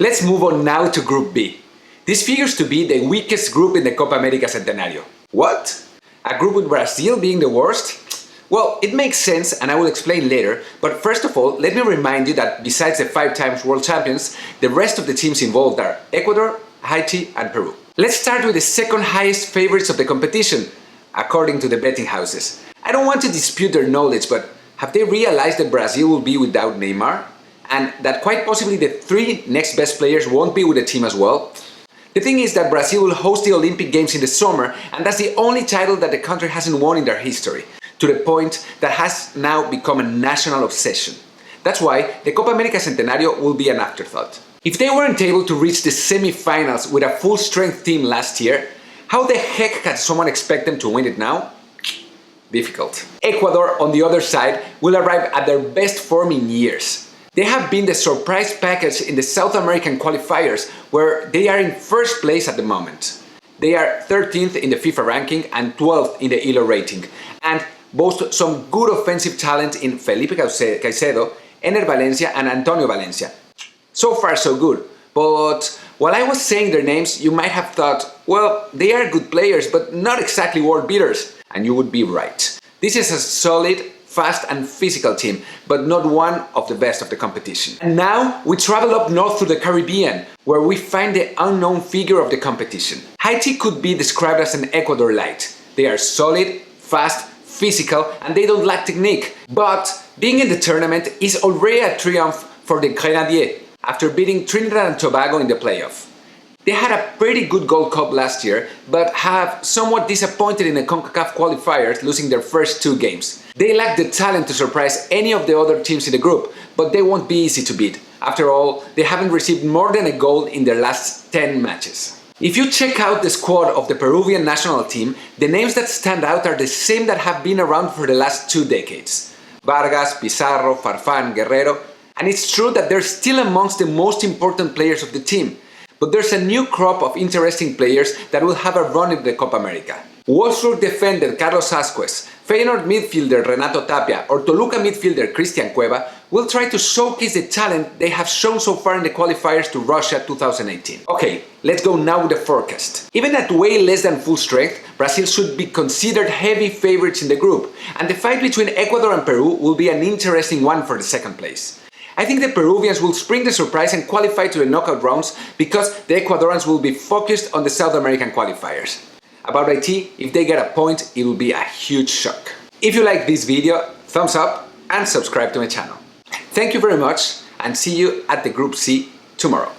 Let's move on now to Group B. This figures to be the weakest group in the Copa America Centenario. What? A group with Brazil being the worst? Well, it makes sense and I will explain later, but first of all, let me remind you that besides the 5 times world champions, the rest of the teams involved are Ecuador, Haiti and Peru. Let's start with the second highest favorites of the competition, according to the betting houses. I don't want to dispute their knowledge, but have they realized that Brazil will be without Neymar? And that quite possibly the 3 next best players won't be with the team as well? The thing is that Brazil will host the Olympic Games in the summer, and that's the only title that the country hasn't won in their history, to the point that has now become a national obsession. That's why the Copa America Centenario will be an afterthought. If they weren't able to reach the semi-finals with a full-strength team last year, how the heck can someone expect them to win it now? Difficult. Ecuador, on the other side, will arrive at their best form in years. They have been the surprise package in the South American qualifiers, where they are in first place at the moment. They are 13th in the FIFA ranking and 12th in the ELO rating, and boast some good offensive talent in Felipe Caicedo, Ener Valencia and Antonio Valencia. So far so good, but while I was saying their names, you might have thought, well, they are good players, but not exactly world beaters. And you would be right. This is a solid, fast and physical team, but not one of the best of the competition. And now we travel up north to the Caribbean, where we find the unknown figure of the competition. Haiti could be described as an Ecuador light. They are solid, fast, physical, and they don't lack technique. But being in the tournament is already a triumph for the Grenadiers, after beating Trinidad and Tobago in the playoff. They had a pretty good Gold Cup last year, but have somewhat disappointed in the CONCACAF qualifiers, losing their first 2 games. They lack the talent to surprise any of the other teams in the group, but they won't be easy to beat. After all, they haven't received more than a goal in their last 10 matches. If you check out the squad of the Peruvian national team, the names that stand out are the same that have been around for the last 2 decades. Vargas, Pizarro, Farfán, Guerrero, and it's true that they're still amongst the most important players of the team. But there's a new crop of interesting players that will have a run in the Copa America. Wolfsburg defender Carlos Asquez, Feyenoord midfielder Renato Tapia or Toluca midfielder Cristian Cueva will try to showcase the talent they have shown so far in the qualifiers to Russia 2018. Okay, let's go now with the forecast. Even at way less than full strength, Brazil should be considered heavy favorites in the group, and the fight between Ecuador and Peru will be an interesting one for the second place. I think the Peruvians will spring the surprise and qualify to the knockout rounds because the Ecuadorians will be focused on the South American qualifiers. About Haiti, if they get a point, it will be a huge shock. If you like this video, thumbs up and subscribe to my channel. Thank you very much and see you at the Group C tomorrow.